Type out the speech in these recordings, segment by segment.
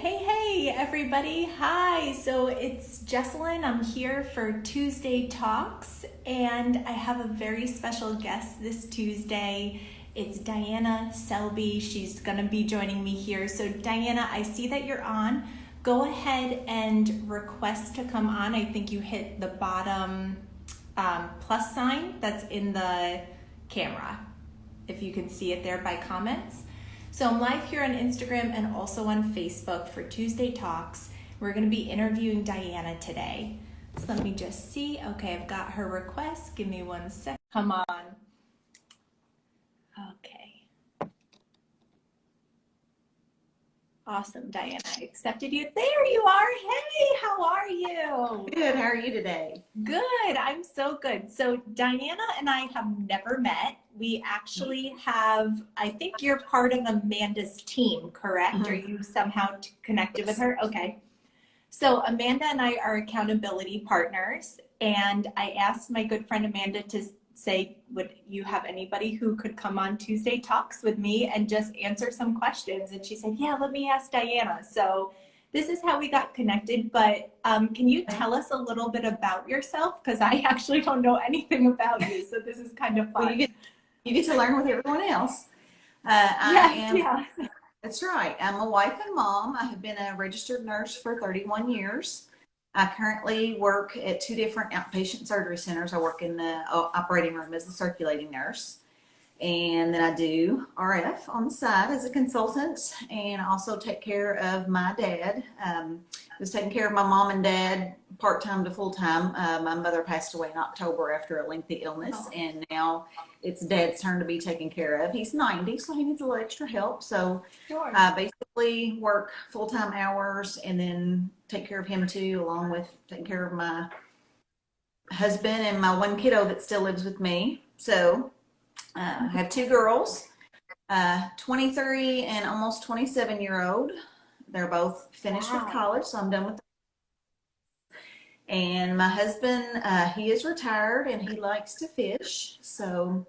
Hey, everybody. Hi. So it's Jesselyn. I'm here for Tuesday Talks, and I have a very special guest this Tuesday. It's Diana Selby. She's going to be joining me here. So, Diana, I see that you're on. Go ahead and request to come on. I think you hit the bottom plus sign that's in the camera, if you can see it there by comments. So I'm live here on Instagram and also on Facebook for Tuesday Talks. We're going to be interviewing Diana today. So let me just see. Okay, I've got her request. Give me 1 sec. Come on. Okay. Awesome, Diana. I accepted you. There you are. Hey, how are you? Good. How are you today? Good. I'm so good. So Diana and I have never met. We actually have, I think you're part of Amanda's team, correct? Are you somehow connected with her? Okay. So Amanda and I are accountability partners, and I asked my good friend Amanda to say, would you have anybody who could come on Tuesday Talks with me and just answer some questions? And she said, yeah, let me ask Diana. So this is how we got connected, but can you tell us a little bit about yourself? Because I actually don't know anything about you, so this is kind of fun. Well, you get to learn with everyone else. Yeah. That's right. I'm a wife and mom. I have been a registered nurse for 31 years. I currently work at 2 different outpatient surgery centers. I work in the operating room as a circulating nurse. And then I do RF on the side as a consultant, and I also take care of my dad. I was taking care of my mom and dad part-time to full-time. My mother passed away in October after a lengthy illness, and now it's dad's turn to be taken care of. He's 90, so he needs a little extra help. So Sure. I basically work full-time hours and then take care of him too, along with taking care of my husband and my 1 kiddo that still lives with me. So I have 2 girls, 23 and almost 27-year-old. They're both finished with college, so I'm done with them. And my husband, he is retired and he likes to fish. So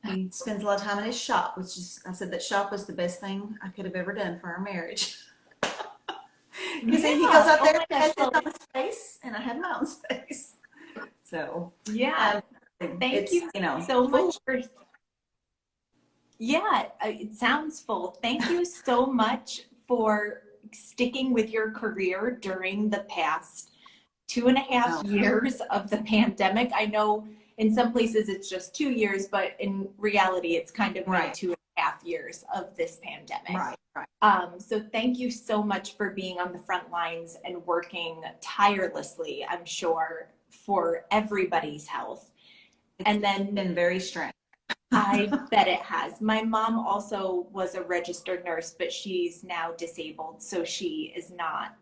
he spends a lot of time in his shop, which is, I said that shop was the best thing I could have ever done for our marriage. Because he goes out there and has his own space, and I have my own space. So yeah, thank you so much for. Yeah, it sounds full. Thank you so much for sticking with your career during the past 2.5 years of the pandemic. I know in some places it's just 2 years, but in reality, it's kind of been 2.5 years of this pandemic. Right. So thank you so much for being on the front lines and working tirelessly, I'm sure, for everybody's health. And then been very strange. I bet it has. My mom also was a registered nurse, but she's now disabled, so she is not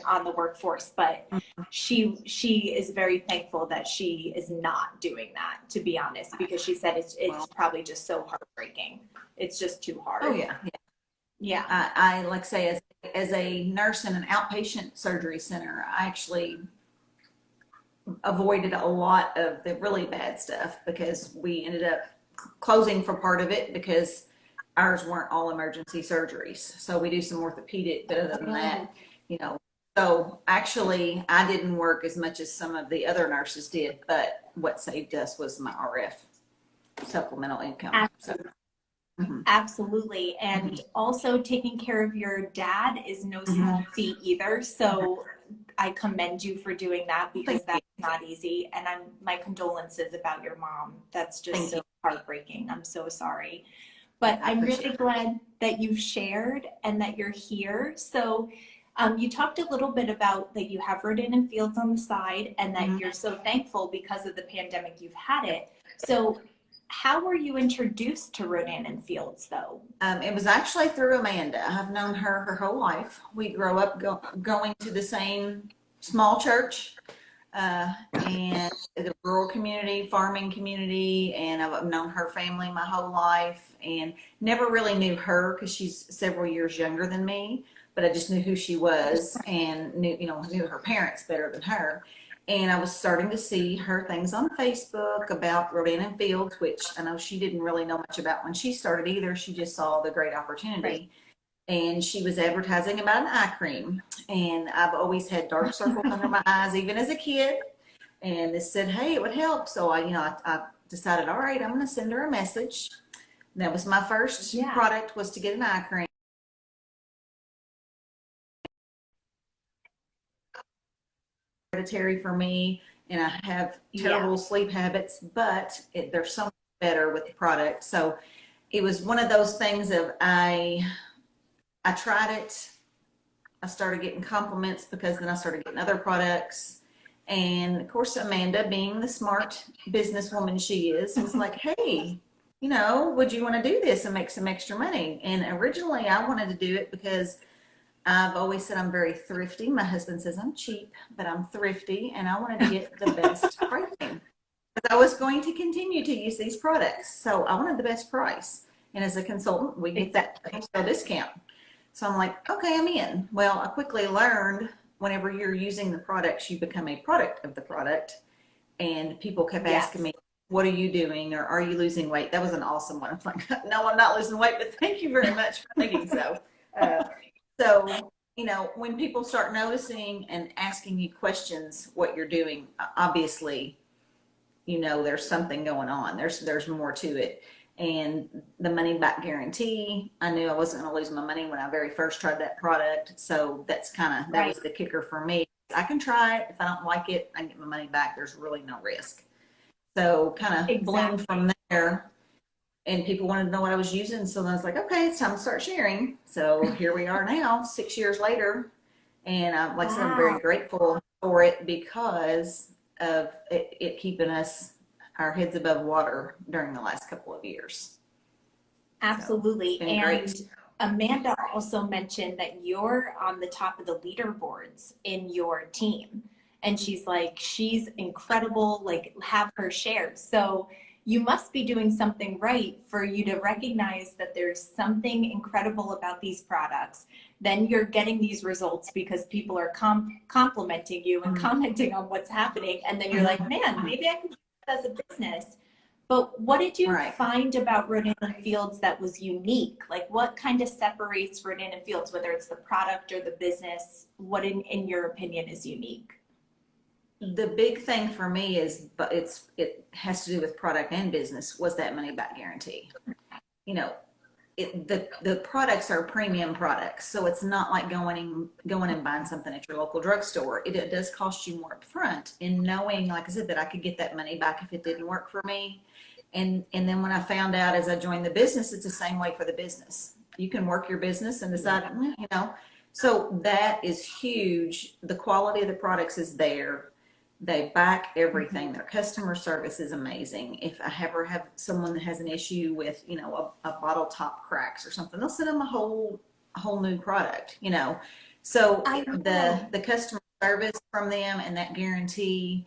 on the workforce. But she is very thankful that she is not doing that, to be honest, because she said it's probably just so heartbreaking. It's just too hard. Oh yeah. Yeah. I like to say, as a nurse in an outpatient surgery center, I actually avoided a lot of the really bad stuff because we ended up closing for part of it because ours weren't all emergency surgeries. So we do some orthopedic, but other than that, so actually I didn't work as much as some of the other nurses did, but what saved us was my RF supplemental income. Absolutely. Absolutely. And also taking care of your dad is no small feat either. So I commend you for doing that, because that's not easy. And my condolences about your mom. That's just so heartbreaking. I'm so sorry. But I'm really glad that you've shared and that you're here. So you talked a little bit about that you have Rodan and Fields on the side, and that you're so thankful because of the pandemic you've had it. So how were you introduced to Rodan and Fields, though? It was actually through Amanda. I've known her whole life. We grew up going to the same small church and the rural community, farming community, and I've known her family my whole life, and never really knew her because she's several years younger than me, but I just knew who she was and knew her parents better than her. And I was starting to see her things on Facebook about Rodan and Fields, which I know she didn't really know much about when she started either. She just saw the great opportunity. and she was advertising about an eye cream. And I've always had dark circles under my eyes, even as a kid. And they said, hey, it would help. So I decided, all right, I'm going to send her a message. And that was my first product, was to get an eye cream. Hereditary for me, and I have terrible sleep habits, but they're so much better with the product. So it was one of those things of I tried it. I started getting compliments because then I started getting other products. And of course, Amanda, being the smart businesswoman she is, was like, hey, would you want to do this and make some extra money? And originally I wanted to do it because I've always said I'm very thrifty. My husband says I'm cheap, but I'm thrifty, and I wanted to get the best pricing. Because I was going to continue to use these products. So I wanted the best price. And as a consultant, we get that discount. So I'm like, okay, I'm in. Well, I quickly learned whenever you're using the products, you become a product of the product. And people kept asking me, what are you doing? Or are you losing weight? That was an awesome one. I'm like, no, I'm not losing weight, but thank you very much for thinking so. So, when people start noticing and asking you questions, what you're doing, obviously, there's something going on. There's more to it. And the money back guarantee, I knew I wasn't going to lose my money when I very first tried that product. So that was the kicker for me. I can try it. If I don't like it, I can get my money back. There's really no risk. So kind of bloomed from there. And people wanted to know what I was using. So I was like, okay, it's time to start sharing. So here we are now, 6 years later. And like I said, I'm very grateful for it because of it keeping our heads above water during the last couple of years. Absolutely. So and great. Amanda also mentioned that you're on the top of the leaderboards in your team. And she's incredible, have her share. So you must be doing something right for you to recognize that there's something incredible about these products. Then you're getting these results because people are complimenting you and commenting on what's happening. And then you're like, man, maybe I can do this as a business. But what did you find about Rodan & Fields that was unique? Like, what kind of separates Rodan & Fields, whether it's the product or the business? What, in your opinion, is unique? The big thing for me is, but it has to do with product and business, was that money back guarantee. The products are premium products, so it's not like going and buying something at your local drugstore. It does cost you more up front in knowing, like I said, that I could get that money back if it didn't work for me. And then when I found out as I joined the business, it's the same way for the business. You can work your business and decide, so that is huge. The quality of the products is there. They back everything. Their customer service is amazing. If I ever have someone that has an issue with, a bottle top cracks or something, they'll send them a whole new product, So the customer service from them and that guarantee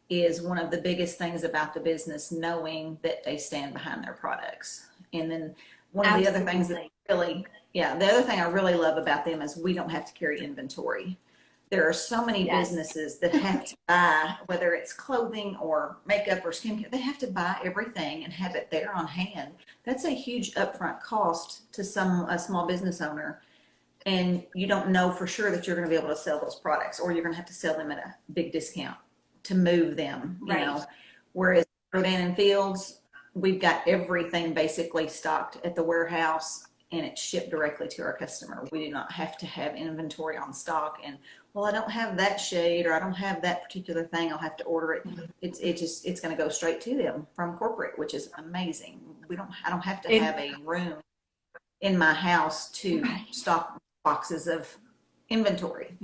is one of the biggest things about the business, knowing that they stand behind their products. And then one of the other things that the other thing I really love about them is we don't have to carry inventory. There are so many businesses that have to buy, whether it's clothing or makeup or skincare, they have to buy everything and have it there on hand. That's a huge upfront cost to a small business owner. And you don't know for sure that you're going to be able to sell those products, or you're going to have to sell them at a big discount to move them, Whereas Rodan & Fields, we've got everything basically stocked at the warehouse and it's shipped directly to our customer. We do not have to have inventory on stock and, well, I don't have that shade or I don't have that particular thing, I'll have to order it. It's going to go straight to them from corporate, which is amazing. I don't have to have a room in my house to stock boxes of inventory,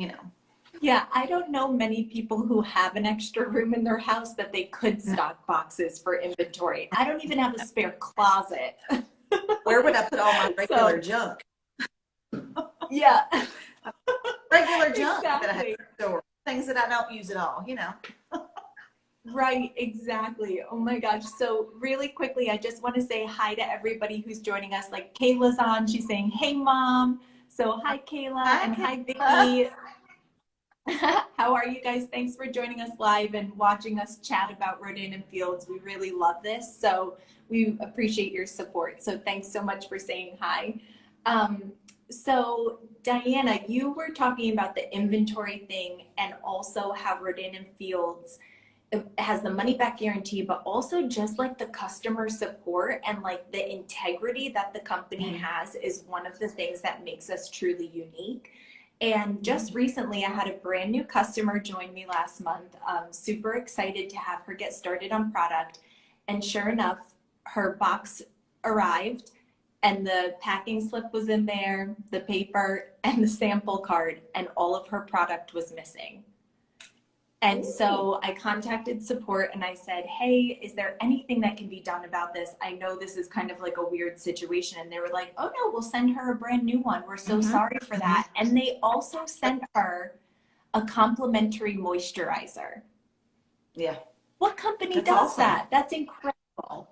Yeah, I don't know many people who have an extra room in their house that they could stock boxes for inventory. I don't even have a spare closet. Where would I put all my regular junk? Yeah. Regular junk that I have to store. Things that I don't use at all, Right, exactly. Oh my gosh. So really quickly, I just want to say hi to everybody who's joining us. Like Kayla's on, she's saying, hey mom. So hi Kayla and hi Vicky. How are you guys? Thanks for joining us live and watching us chat about Rodan & Fields. We really love this. So we appreciate your support. So thanks so much for saying hi. So, Diana, you were talking about the inventory thing and also how Rodan and Fields has the money back guarantee, but also just like the customer support and like the integrity that the company has is one of the things that makes us truly unique. And just recently, I had a brand new customer join me last month. Super excited to have her get started on product. And sure enough, her box arrived and the packing slip was in there, the paper, and the sample card, and all of her product was missing. And so I contacted support and I said, hey, is there anything that can be done about this? I know this is kind of like a weird situation. And they were like, oh no, we'll send her a brand new one. We're so sorry for that. And they also sent her a complimentary moisturizer. Yeah. What company That's does awesome. that? That's incredible.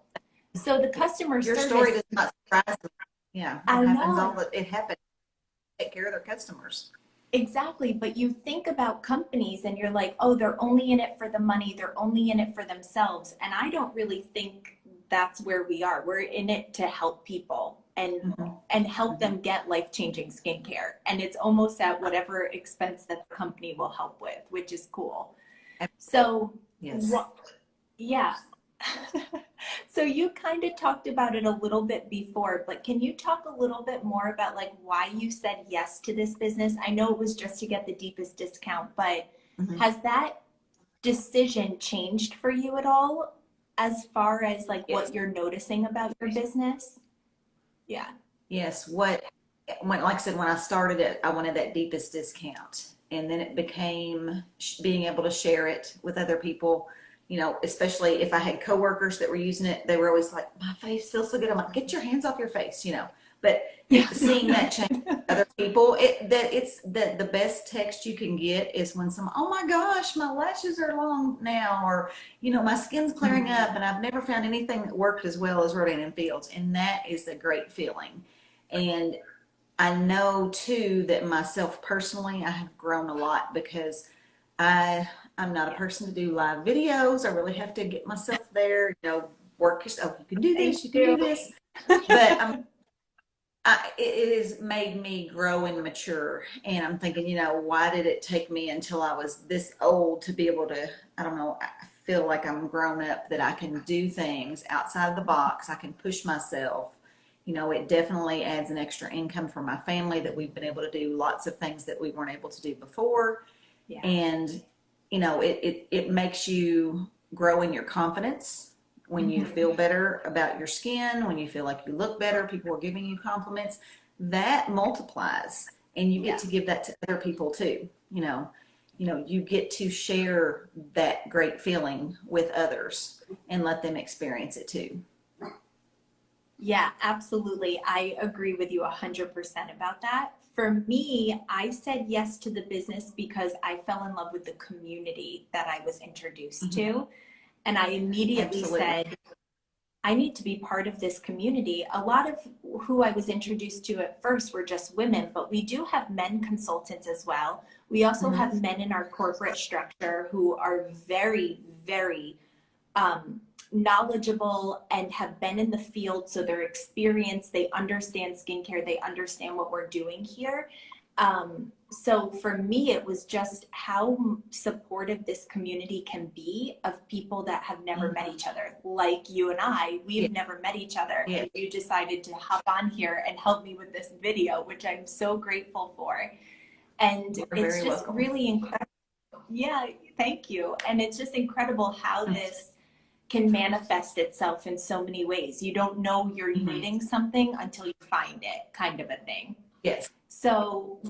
So the customer Your service. story does not surprise me. Yeah. I know. It happens. Take care of their customers. Exactly, but you think about companies and you're like, oh, they're only in it for the money, they're only in it for themselves. And I don't really think that's where we are. We're in it to help people and help them get life-changing skincare. And it's almost at whatever expense that the company will help with, which is cool. So, yes. Yeah. So you kind of talked about it a little bit before, but can you talk a little bit more about like why you said yes to this business? I know it was just to get the deepest discount, but has that decision changed for you at all as far as like what you're noticing about your business? Yeah. Yes. Like I said, when I started it, I wanted that deepest discount. And then it became being able to share it with other people, especially if I had coworkers that were using it, they were always like, my face feels so good. I'm like, get your hands off your face, but seeing that change with other people, it's the best text you can get is when oh my gosh, my lashes are long now, or, my skin's clearing up, and I've never found anything that worked as well as Rodan and Fields. And that is a great feeling. And I know too that myself personally, I have grown a lot because I'm not a person to do live videos. I really have to get myself there, work yourself. You can do this, you can do this. But it has made me grow and mature. And I'm thinking, why did it take me until I was this old to be able to, I don't know, I feel like I'm grown up, that I can do things outside of the box. I can push myself. It definitely adds an extra income for my family, that we've been able to do lots of things that we weren't able to do before. Yeah. And, it makes you grow in your confidence when you feel better about your skin, when you feel like you look better, people are giving you compliments, that multiplies, and you get to give that to other people too. You get to share that great feeling with others and let them experience it too. Yeah, absolutely. I agree with you 100% about that. For me, I said yes to the business because I fell in love with the community that I was introduced to. And I immediately said, I need to be part of this community. A lot of who I was introduced to at first were just women, but we do have men consultants as well. We also have men in our corporate structure who are very, very knowledgeable and have been in the field, so they're experienced, they understand skincare, they understand what we're doing here. So for me, it was just how supportive this community can be of people that have never met each other. Like you and I, we've never met each other, and you decided to hop on here and help me with this video, which I'm so grateful for. And it's just really incredible. Yeah, thank you. And it's just incredible how this can manifest itself in so many ways. You don't know you're needing something until you find it, kind of a thing. Yes. So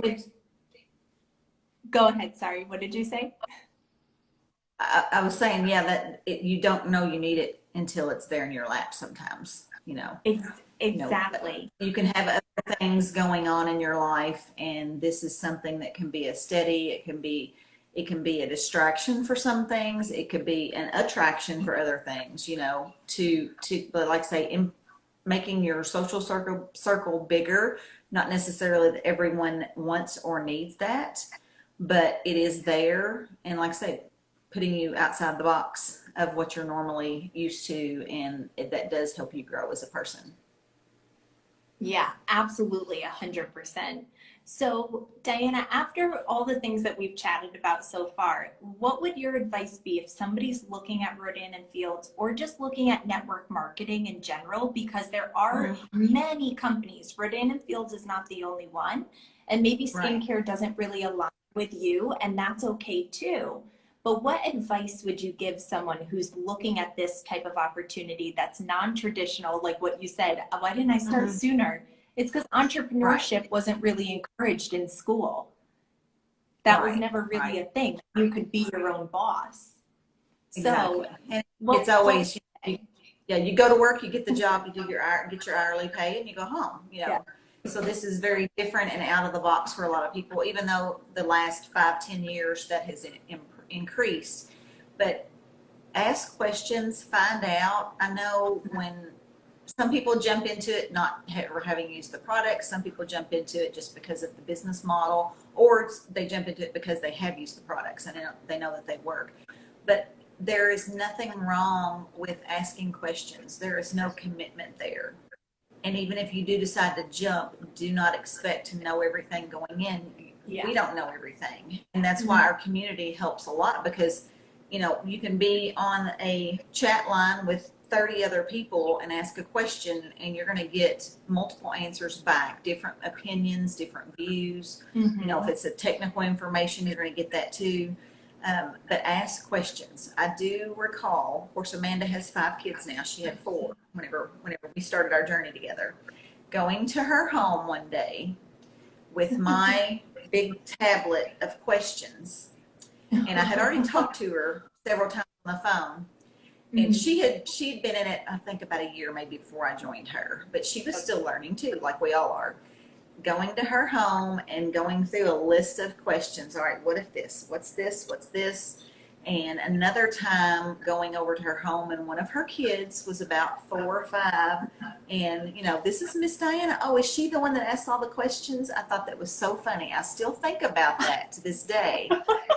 go ahead. Sorry. What did you say? I was saying, that you don't know you need it until it's there in your lap sometimes, Exactly. You can have other things going on in your life, and this is something that can be a steady, it can be a distraction for some things. It could be an attraction for other things, but like I say, making your social circle bigger, not necessarily that everyone wants or needs that, but it is there. And like I say, putting you outside the box of what you're normally used to, and that does help you grow as a person. Yeah, absolutely, 100%. So, Diana, after all the things that we've chatted about so far, what would your advice be if somebody's looking at Rodan and Fields or just looking at network marketing in general? Because there are many companies. Rodan and Fields is not the only one, and maybe Right. skincare doesn't really align with you, and that's okay too. But what advice would you give someone who's looking at this type of opportunity that's non-traditional, like what you said, why didn't I start sooner? It's because Right. entrepreneurship wasn't really encouraged in school. That was Right. never really Right. a thing. You could be your own boss. So Exactly. And it's what would always, you say? yeah, you go to work, you get the job, you do get your hourly pay, and you go home, Yeah. So this is very different and out of the box for a lot of people, even though the last 5, 10 years that has increased. But ask questions, find out. I know when some people jump into it not having used the product, some people jump into it just because of the business model, or they jump into it because they have used the products and they know that they work. But there is nothing wrong with asking questions. There is no commitment there. And even if you do decide to jump, do not expect to know everything going in. Yeah. We don't know everything. And that's why our community helps a lot, because, you can be on a chat line with 30 other people and ask a question, and you're going to get multiple answers back, different opinions, different views. If it's a technical information, you're going to get that too. But ask questions. I do recall, of course, Amanda has 5 kids now. She had 4 whenever we started our journey together. Going to her home one day with my big tablet of questions, and I had already talked to her several times on the phone. And she'd been in it, I think, about a year maybe before I joined her, but she was still learning too, like we all are. Going to her home and going through a list of questions. All right, what if this? What's this? What's this? And another time going over to her home, and one of her kids was about 4 or 5. And, this is Miss Diana. Oh, is she the one that asked all the questions? I thought that was so funny. I still think about that to this day,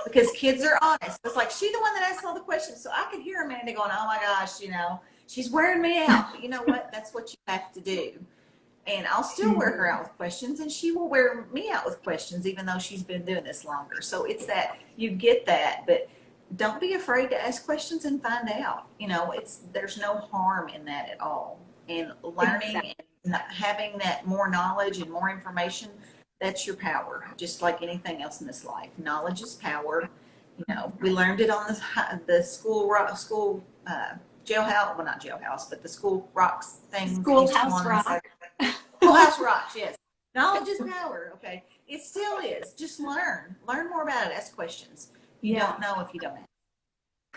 because kids are honest. It's like, she the one that asked all the questions. So I could hear Amanda going, oh my gosh, she's wearing me out. But you know what? That's what you have to do. And I'll still wear her out with questions, and she will wear me out with questions, even though she's been doing this longer. So it's that you get that, but don't be afraid to ask questions and find out. There's no harm in that at all. And learning and having that more knowledge and more information, that's your power. Just like anything else in this life, knowledge is power. We learned it on the school jailhouse. Well, not jailhouse, but the school rocks things. Schoolhouse Rock. Schoolhouse rocks, yes. Knowledge is power. Okay, it still is. Just learn more about it. Ask questions. You don't know if you don't ask.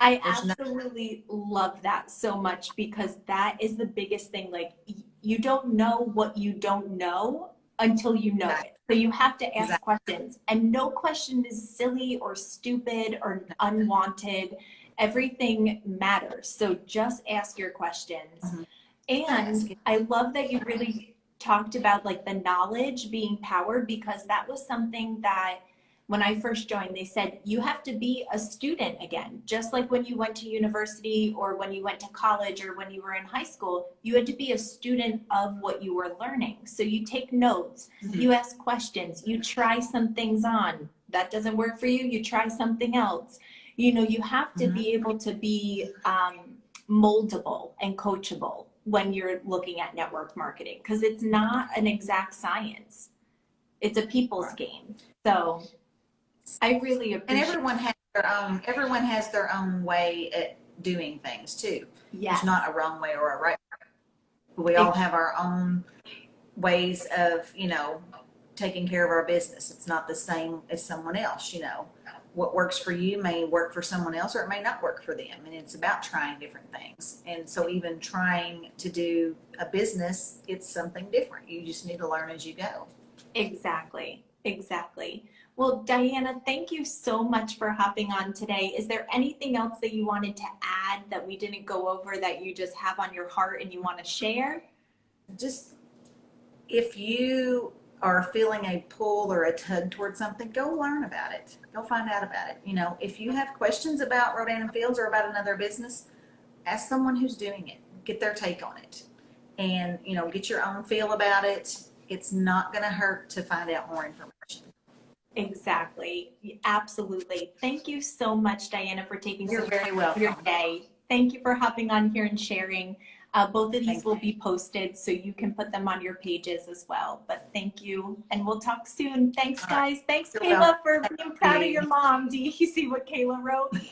I absolutely love that so much, because that is the biggest thing. Like, you don't know what you don't know until you know it. So you have to ask questions, and no question is silly or stupid or unwanted. Everything matters. So just ask your questions. And I love that you really talked about like the knowledge being power, because that was something that when I first joined, they said you have to be a student again, just like when you went to university or when you went to college or when you were in high school, you had to be a student of what you were learning. So you take notes, you ask questions, you try some things on. That doesn't work for you, you try something else. You have to be able to be moldable and coachable when you're looking at network marketing, because it's not an exact science. It's a people's game. So I really appreciate. And everyone has their own way at doing things too. Yes. There's not a wrong way or a right way. We all have our own ways of, taking care of our business. It's not the same as someone else. What works for you may work for someone else, or it may not work for them. And it's about trying different things. And so even trying to do a business, it's something different. You just need to learn as you go. Exactly. Well, Diana, thank you so much for hopping on today. Is there anything else that you wanted to add that we didn't go over that you just have on your heart and you want to share? Just, if you are feeling a pull or a tug towards something, go learn about it. Go find out about it. If you have questions about Rodan and Fields or about another business, ask someone who's doing it. Get their take on it. and, get your own feel about it. It's not going to hurt to find out more information. Exactly. Absolutely. Thank you so much, Diana, for taking You're some time very out of your welcome. day. Thank you for hopping on here and sharing. Both of these Thank will you. be posted so you can put them on your pages as well. But thank you, and we'll talk soon. Thanks, All right. guys. Thanks, You're welcome. Kayla, for being proud of You. your mom. Do you see what Kayla wrote? Proud of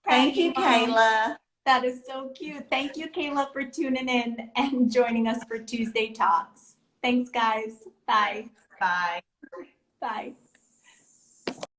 Thank you, you, Mom. Kayla. That is so cute. Thank you, Kayla, for tuning in and joining us for Tuesday Talks. Thanks, guys. Bye. Bye. Bye.